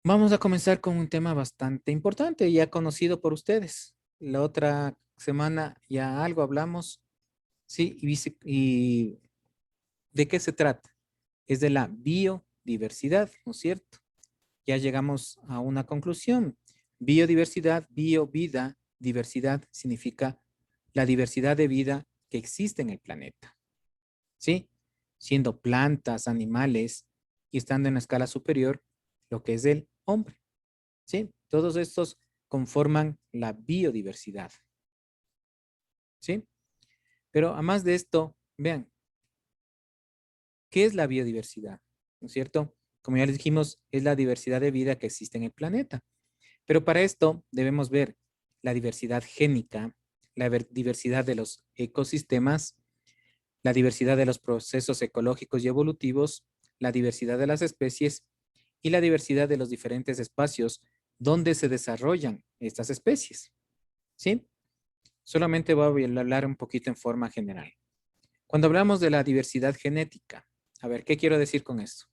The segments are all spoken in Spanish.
Vamos a comenzar con un tema bastante importante, ya conocido por ustedes. La otra semana ya algo hablamos, sí, y ¿de qué se trata? Es de la biodiversidad, ¿no es cierto? Ya llegamos a una conclusión. Biodiversidad, vida, diversidad significa la diversidad de vida que existe en el planeta, ¿sí? Siendo plantas, animales y estando en la escala superior, lo que es el hombre. ¿Sí? Todos estos conforman la biodiversidad, ¿sí? Pero además de esto, vean, ¿qué es la biodiversidad? ¿No es cierto? Como ya les dijimos, es la diversidad de vida que existe en el planeta. Pero para esto debemos ver la diversidad génica, la diversidad de los ecosistemas, la diversidad de los procesos ecológicos y evolutivos, la diversidad de las especies y la diversidad de los diferentes espacios donde se desarrollan estas especies, ¿sí? Solamente voy a hablar un poquito en forma general. Cuando hablamos de la diversidad genética, a ver, ¿qué quiero decir con esto?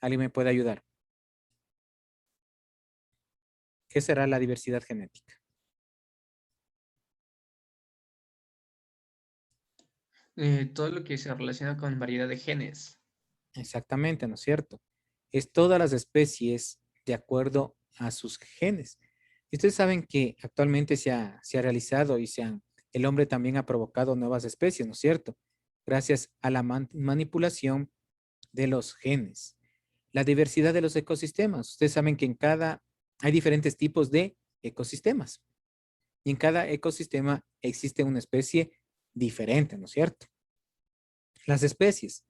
¿Alguien me puede ayudar? ¿Qué será la diversidad genética? Todo lo que se relaciona con variedad de genes. Exactamente, ¿no es cierto? Es todas las especies de acuerdo a sus genes. Y ustedes saben que actualmente se ha realizado el hombre también ha provocado nuevas especies, ¿no es cierto? Gracias a la manipulación de los genes. La diversidad de los ecosistemas. Ustedes saben que hay diferentes tipos de ecosistemas. Y en cada ecosistema existe una especie diferente, ¿no es cierto? Las especies,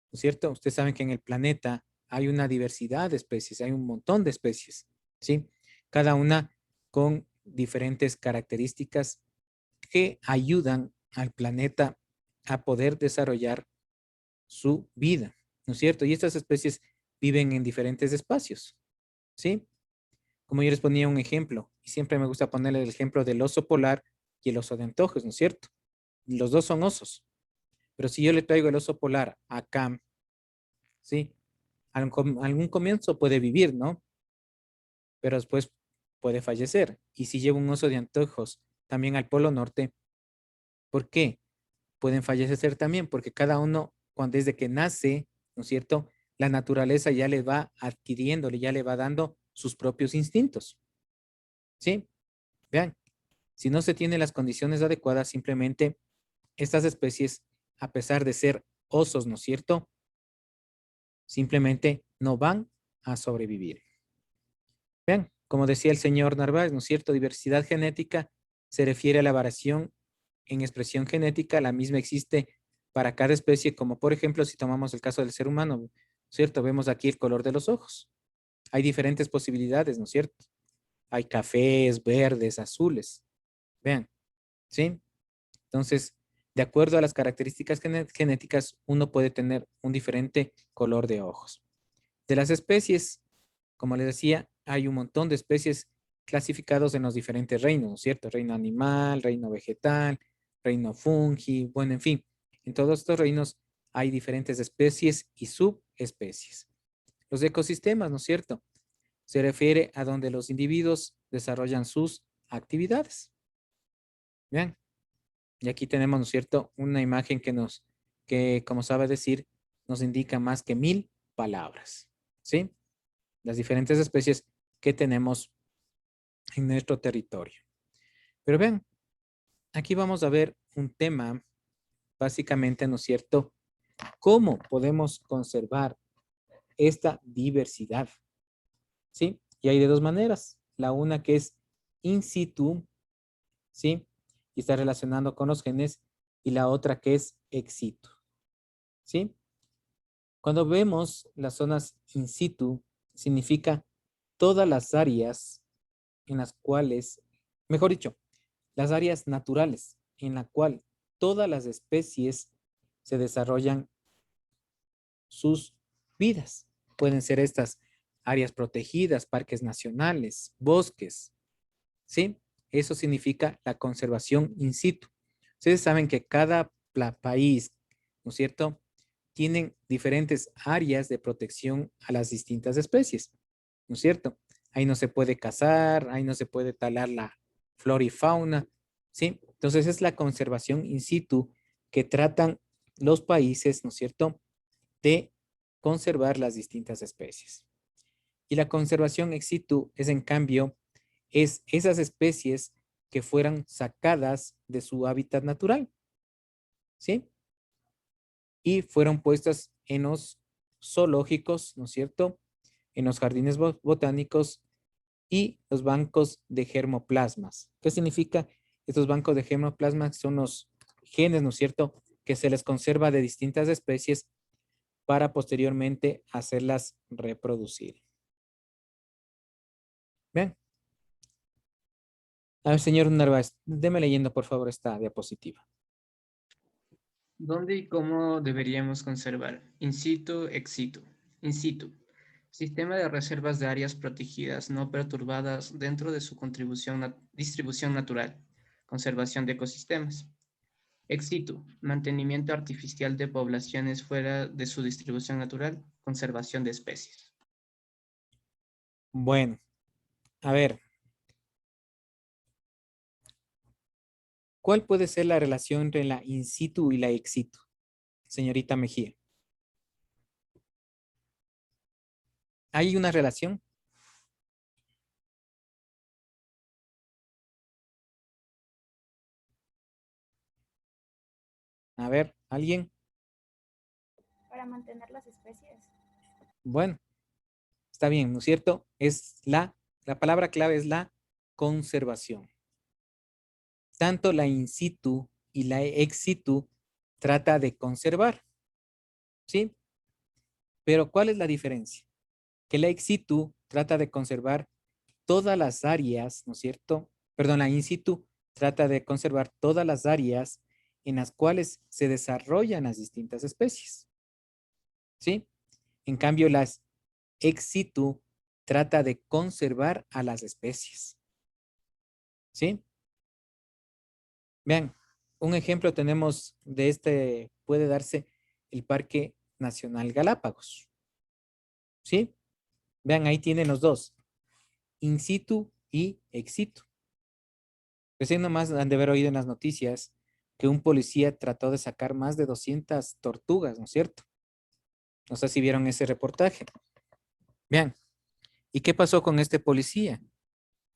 ¿no es cierto? Ustedes saben que en el planeta hay una diversidad de especies, hay un montón de especies, ¿sí? Cada una con diferentes características que ayudan al planeta a poder desarrollar su vida, ¿no es cierto? Y estas especies viven en diferentes espacios, ¿sí? Como yo les ponía un ejemplo, y siempre me gusta ponerle el ejemplo del oso polar y el oso de antojos, ¿no es cierto? Los dos son osos, pero si yo le traigo el oso polar acá, ¿sí? Algún comienzo puede vivir, ¿no? Pero después puede fallecer. Y si llevo un oso de antojos también al Polo Norte, ¿por qué? Pueden fallecer también, porque cada uno, cuando desde que nace, ¿no es cierto? La naturaleza ya le va adquiriéndole, ya le va dando sus propios instintos, ¿sí? Vean, si no se tienen las condiciones adecuadas, simplemente estas especies, a pesar de ser osos, ¿no es cierto? Simplemente no van a sobrevivir. Vean, como decía el señor Narváez, ¿no es cierto? Diversidad genética se refiere a la variación en expresión genética, la misma existe para cada especie, como por ejemplo, si tomamos el caso del ser humano, ¿cierto? Vemos aquí el color de los ojos. Hay diferentes posibilidades, ¿no es cierto? Hay cafés, verdes, azules. Vean, ¿sí? Entonces, de acuerdo a las características genéticas, uno puede tener un diferente color de ojos. De las especies, como les decía, hay un montón de especies clasificados en los diferentes reinos, ¿no es cierto? Reino animal, reino vegetal, reino fungi, bueno, en fin. En todos estos reinos hay diferentes especies y subespecies. Los ecosistemas, ¿no es cierto? Se refiere a donde los individuos desarrollan sus actividades. Vean, y aquí tenemos, ¿no es cierto? Una imagen que como sabe decir, nos indica más que 1000 palabras, ¿sí? Las diferentes especies que tenemos en nuestro territorio. Pero vean, aquí vamos a ver un tema, básicamente, ¿no es cierto? ¿Cómo podemos conservar esta diversidad? ¿Sí? Y hay de dos maneras. La una que es in situ, ¿sí? Y está relacionando con los genes, y la otra que es ex situ, ¿sí? Cuando vemos las zonas in situ, significa todas las áreas en las cuales, mejor dicho, las áreas naturales en la cual todas las especies se desarrollan sus vidas. Pueden ser estas áreas protegidas, parques nacionales, bosques, ¿sí? Eso significa la conservación in situ. Ustedes saben que cada país, ¿no es cierto?, tienen diferentes áreas de protección a las distintas especies, ¿no es cierto? ahí no se puede cazar, ahí no se puede talar la flora y fauna, ¿sí? Entonces es la conservación in situ que tratan los países, ¿no es cierto?, de conservar las distintas especies. Y la conservación ex situ es, en cambio, es esas especies que fueran sacadas de su hábitat natural, ¿sí? Y fueron puestas en los zoológicos, ¿no es cierto?, en los jardines botánicos y los bancos de germoplasmas. ¿Qué significa? Estos bancos de germoplasmas son los genes, ¿no es cierto?, que se les conserva de distintas especies para posteriormente hacerlas reproducir. Bien. A ver, señor Narváez, déme leyendo, por favor, esta diapositiva. ¿Dónde y cómo deberíamos conservar? In situ, ex situ. In situ. Sistema de reservas de áreas protegidas no perturbadas dentro de su distribución natural. Conservación de ecosistemas. Ex situ. Mantenimiento artificial de poblaciones fuera de su distribución natural. Conservación de especies. Bueno, a ver, ¿cuál puede ser la relación entre la in situ y la ex situ, señorita Mejía? ¿Hay una relación? A ver, ¿alguien? Para mantener las especies. Bueno, está bien, ¿no es cierto? Es la palabra clave es la conservación. Tanto la in situ y la ex situ trata de conservar, ¿sí? Pero ¿cuál es la diferencia? Que la ex situ trata de conservar todas las áreas, ¿no es cierto? Perdón, la in situ trata de conservar todas las áreas en las cuales se desarrollan las distintas especies, ¿sí? En cambio, las ex situ trata de conservar a las especies, ¿sí? Vean, un ejemplo tenemos de este, puede darse el Parque Nacional Galápagos, ¿sí? Vean, ahí tienen los dos, in situ y ex situ. Recién nomás han de haber oído en las noticias que un policía trató de sacar más de 200 tortugas, ¿no es cierto? No sé si vieron ese reportaje. Vean, ¿y qué pasó con este policía?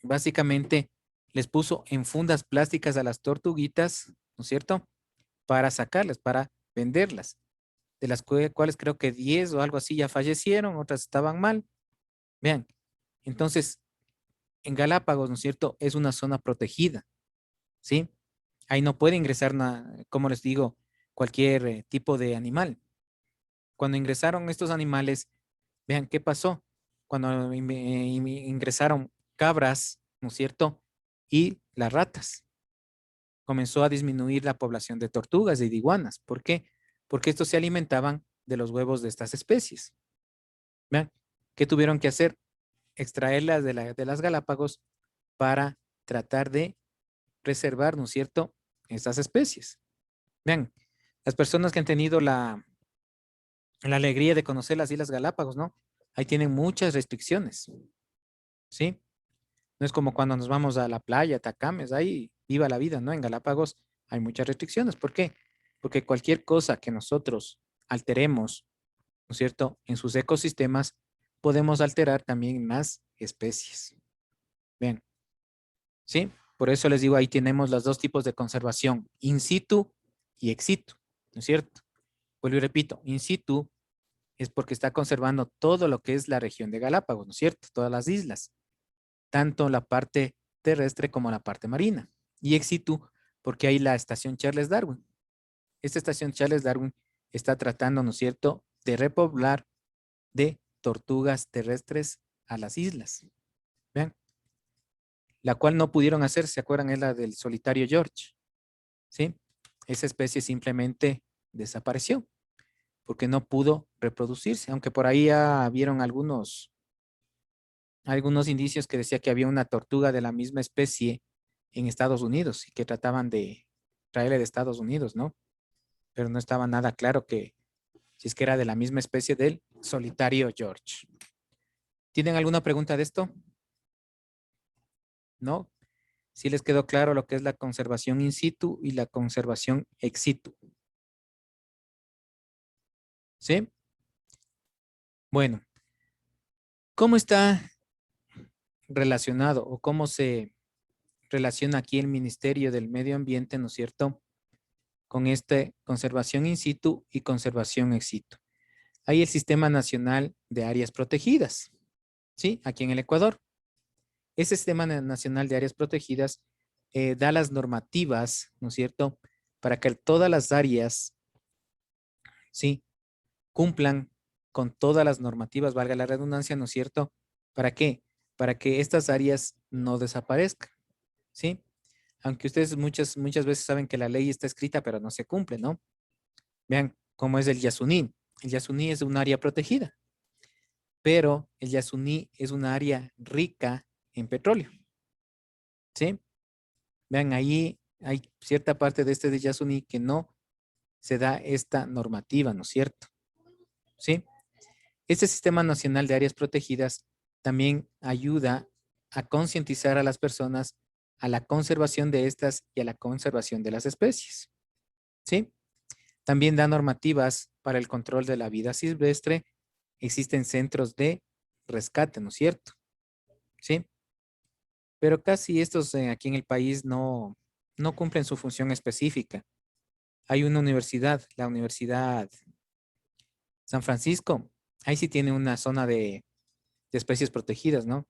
Básicamente les puso en fundas plásticas a las tortuguitas, ¿no es cierto?, para sacarlas, para venderlas, de las cuales creo que 10 o algo así ya fallecieron, otras estaban mal. Vean, entonces, en Galápagos, ¿no es cierto?, es una zona protegida, ¿sí? Ahí no puede ingresar, como les digo, cualquier tipo de animal. Cuando ingresaron estos animales, vean qué pasó. Cuando ingresaron cabras, ¿no es cierto?, y las ratas, comenzó a disminuir la población de tortugas y de iguanas. ¿Por qué? Porque estos se alimentaban de los huevos de estas especies. Vean, ¿qué tuvieron que hacer? Extraerlas de las Galápagos para tratar de preservar, ¿no es cierto?, estas especies. Vean, las personas que han tenido la alegría de conocer las Islas Galápagos, ¿no? Ahí tienen muchas restricciones, ¿sí? No es como cuando nos vamos a la playa, Tacames, ahí viva la vida, ¿no? En Galápagos hay muchas restricciones. ¿Por qué? Porque cualquier cosa que nosotros alteremos, ¿no es cierto?, en sus ecosistemas, podemos alterar también más especies. Bien, ¿sí? Por eso les digo, ahí tenemos los dos tipos de conservación, in situ y ex situ, ¿no es cierto? Vuelvo y repito, in situ es porque está conservando todo lo que es la región de Galápagos, ¿no es cierto? Todas las islas, tanto la parte terrestre como la parte marina. Y ex situ porque hay la estación Charles Darwin. Esta estación Charles Darwin está tratando, ¿no es cierto?, de repoblar de tortugas terrestres a las islas. Vean, la cual no pudieron hacer, ¿se acuerdan? Es la del solitario George, ¿sí? Esa especie simplemente desapareció porque no pudo reproducirse, aunque por ahí ya vieron algunos indicios que decía que había una tortuga de la misma especie en Estados Unidos y que trataban de traerle de Estados Unidos, ¿no? Pero no estaba nada claro que si es que era de la misma especie del solitario George. ¿Tienen alguna pregunta de esto? ¿no? Sí les quedó claro lo que es la conservación in situ y la conservación ex situ. ¿Sí? Bueno, ¿cómo está relacionado o cómo se relaciona aquí el Ministerio del Medio Ambiente, ¿no es cierto?, con esta conservación in situ y conservación ex situ. Hay el Sistema Nacional de Áreas Protegidas, ¿sí? Aquí en el Ecuador. Ese Sistema Nacional de Áreas Protegidas da las normativas, ¿no es cierto?, para que todas las áreas, ¿sí?, cumplan con todas las normativas, valga la redundancia, ¿no es cierto? ¿Para qué? Para que estas áreas no desaparezcan, ¿sí? Aunque ustedes muchas veces saben que la ley está escrita, pero no se cumple, ¿no? Vean cómo es el Yasuní. El Yasuní es un área protegida, pero el Yasuní es una área rica en petróleo, ¿sí? Vean, ahí hay cierta parte de este de Yasuní que no se da esta normativa, ¿no es cierto? ¿Sí? Este Sistema Nacional de Áreas Protegidas también ayuda a concientizar a las personas a la conservación de estas y a la conservación de las especies, ¿sí? También da normativas para el control de la vida silvestre. Existen centros de rescate, ¿no es cierto? ¿Sí? Pero casi estos aquí en el país no cumplen su función específica. Hay una universidad, la Universidad San Francisco. Ahí sí tiene una zona de especies protegidas, ¿no?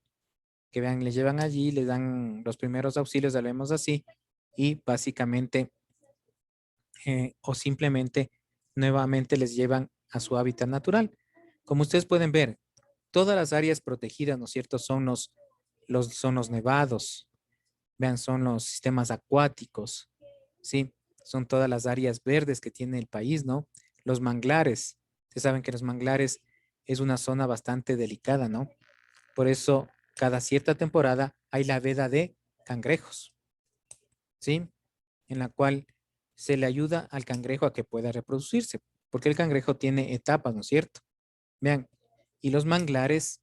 Que vean, le llevan allí, le dan los primeros auxilios, hablemos así, y básicamente o simplemente nuevamente les llevan a su hábitat natural. Como ustedes pueden ver, todas las áreas protegidas, ¿no es cierto? Son los nevados, vean, son los sistemas acuáticos, ¿sí? Son todas las áreas verdes que tiene el país, ¿no? Los manglares. Ustedes saben que los manglares es una zona bastante delicada, ¿no? Por eso, cada cierta temporada hay la veda de cangrejos, ¿sí? En la cual se le ayuda al cangrejo a que pueda reproducirse, porque el cangrejo tiene etapas, ¿no es cierto? Vean, y los manglares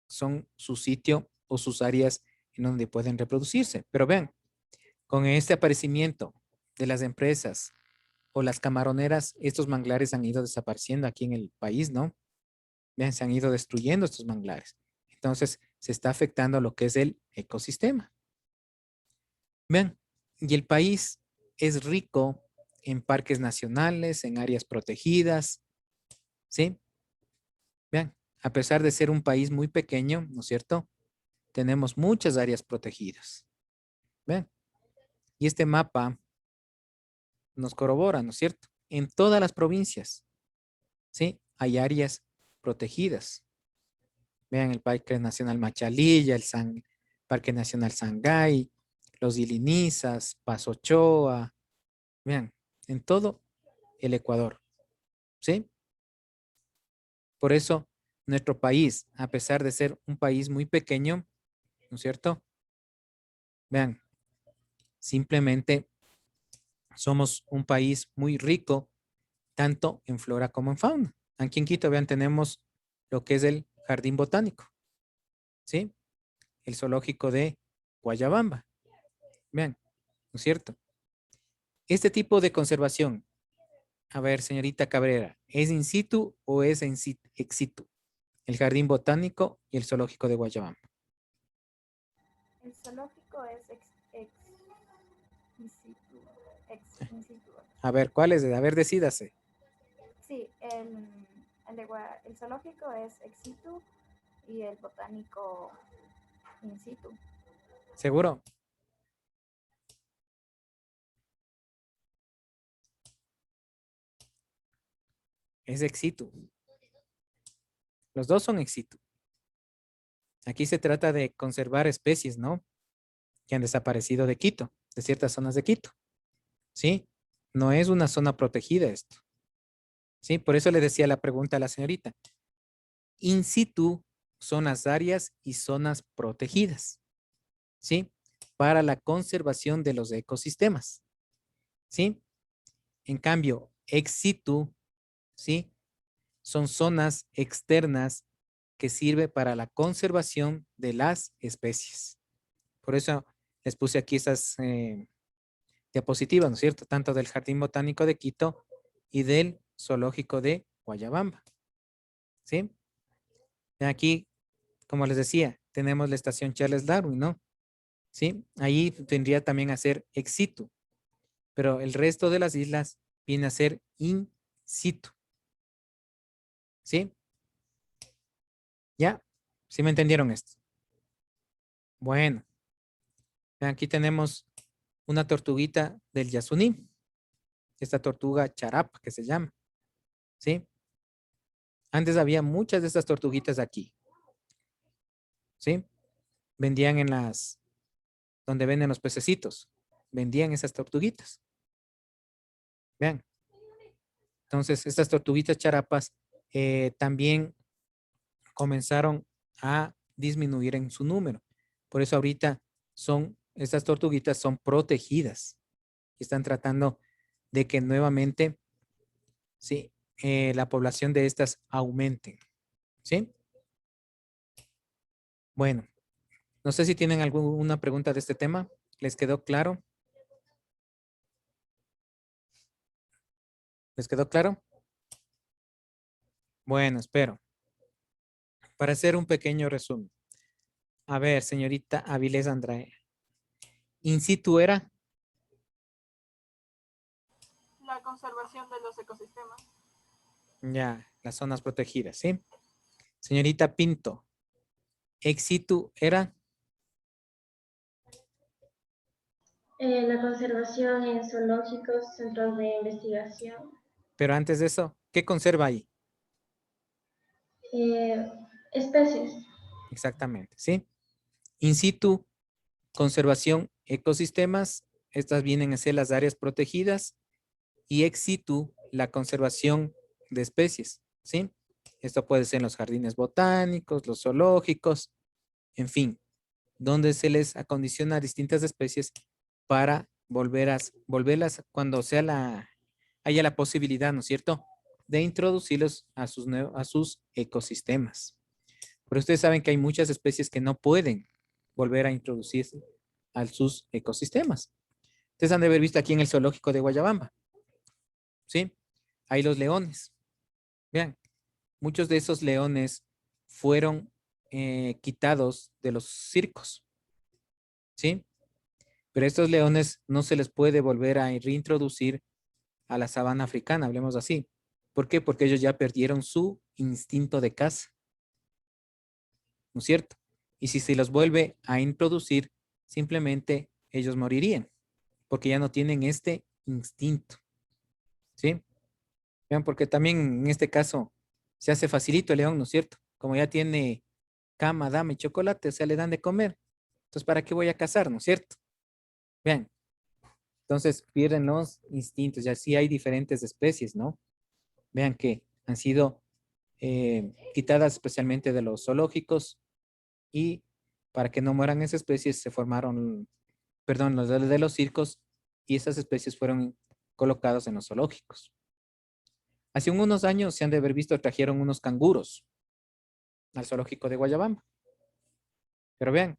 son su sitio o sus áreas en donde pueden reproducirse. Pero vean, con este aparecimiento de las empresas o las camaroneras, estos manglares han ido desapareciendo aquí en el país, ¿no? Vean, se han ido destruyendo estos manglares. Entonces, se está afectando lo que es el ecosistema. Vean, y el país es rico en parques nacionales, en áreas protegidas, ¿sí? Vean, a pesar de ser un país muy pequeño, ¿no es cierto?, tenemos muchas áreas protegidas. Vean, y este mapa nos corrobora, ¿no es cierto? En todas las provincias, ¿sí?, hay áreas protegidas. Vean el Parque Nacional Machalilla, Parque Nacional Sangay, los Ilinizas, Paso Ochoa. Vean, en todo el Ecuador, ¿sí? Por eso, nuestro país, a pesar de ser un país muy pequeño, ¿no es cierto? Vean, simplemente somos un país muy rico, tanto en flora como en fauna. Aquí en Quito, vean, tenemos lo que es el Jardín Botánico, ¿sí? El zoológico de Guayabamba. Vean, ¿no es cierto? Este tipo de conservación, a ver, señorita Cabrera, ¿es in situ o es ex situ? El Jardín Botánico y el zoológico de Guayabamba. El zoológico es in situ. In situ. A ver, ¿cuál es? A ver, decídase. Sí, el zoológico es ex situ y el botánico in situ. ¿Seguro? Es ex situ. Los dos son ex situ. Aquí se trata de conservar especies, ¿no?, que han desaparecido de Quito, de ciertas zonas de Quito. ¿Sí? No es una zona protegida esto. ¿Sí? Por eso le decía la pregunta a la señorita. In situ son las áreas y zonas protegidas, ¿sí?, para la conservación de los ecosistemas, ¿sí? En cambio, ex situ, ¿sí?, son zonas externas que sirven para la conservación de las especies. Por eso les puse aquí esas diapositivas, ¿no es cierto? Tanto del Jardín Botánico de Quito y del Zoológico de Guayabamba. ¿Sí? Aquí, como les decía, tenemos la estación Charles Darwin, ¿no? ¿Sí? Ahí tendría también a ser ex situ, pero el resto de las islas viene a ser in situ. ¿Sí? ¿Ya? ¿Sí me entendieron esto? Bueno, aquí tenemos una tortuguita del Yasuní, esta tortuga charapa que se llama, ¿sí? Antes había muchas de estas tortuguitas aquí, ¿sí? Vendían en las, donde venden los pececitos, vendían esas tortuguitas. Vean. Entonces, estas tortuguitas charapas también comenzaron a disminuir en su número. Por eso ahorita estas tortuguitas son protegidas. Están tratando de que nuevamente, sí, la población de estas aumente. ¿Sí? Bueno, no sé si tienen alguna pregunta de este tema. ¿Les quedó claro? ¿Les quedó claro? Bueno, espero. Para hacer un pequeño resumen. A ver, señorita Avilés Andrade. In situ era la conservación de los ecosistemas. ya las zonas protegidas, ¿sí? Señorita Pinto. Ex situ era La conservación en zoológicos, centros de investigación, pero antes de eso, ¿qué conserva ahí? especies, Exactamente, ¿sí? In situ, conservación, ecosistemas, estas vienen a ser las áreas protegidas, y ex situ, la conservación de especies, ¿sí? Esto puede ser en los jardines botánicos, los zoológicos, en fin, donde se les acondiciona a distintas especies para volverlas cuando haya la posibilidad, ¿no es cierto?, de introducirlos a sus ecosistemas. Pero ustedes saben que hay muchas especies que no pueden volver a introducirse a sus ecosistemas. Ustedes han de haber visto aquí en el zoológico de Guayabamba, ¿sí? Hay los leones. Vean, muchos de esos leones fueron quitados de los circos, ¿sí? Pero estos leones no se les puede volver a reintroducir a la sabana africana, hablemos así. ¿Por qué? Porque ellos ya perdieron su instinto de caza, ¿no es cierto? Y si se los vuelve a introducir, simplemente ellos morirían, porque ya no tienen este instinto, ¿sí? Vean, porque también en este caso se hace facilito el león, ¿no es cierto? Como ya tiene cama, dama y chocolate, o sea, le dan de comer. Entonces, ¿para qué voy a cazar, no es cierto? Vean, entonces pierden los instintos y así hay diferentes especies, ¿no? Vean que han sido quitadas especialmente de los zoológicos y para que no mueran esas especies se formaron, perdón, los de los circos y esas especies fueron colocados en los zoológicos. Hace unos años se han de haber visto, trajeron unos canguros al zoológico de Guayabamba. Pero vean,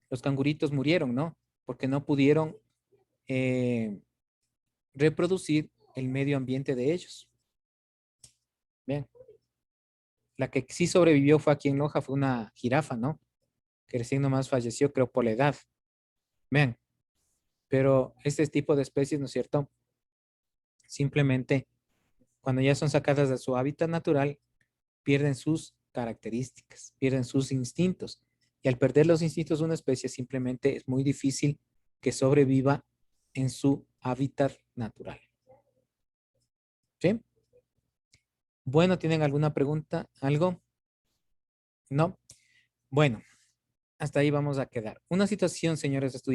los canguritos murieron, ¿no? Porque no pudieron reproducir el medio ambiente de ellos. Vean, la que sí sobrevivió fue aquí en Loja, fue una jirafa, ¿no? Que recién nomás falleció, creo, por la edad. Vean, pero este tipo de especies, ¿no es cierto? Simplemente, cuando ya son sacadas de su hábitat natural, pierden sus características, pierden sus instintos. Y al perder los instintos de una especie, simplemente es muy difícil que sobreviva en su hábitat natural. ¿Sí? Bueno, ¿tienen alguna pregunta? ¿Algo? ¿No? Bueno, hasta ahí vamos a quedar. Una situación, señores estudiantes.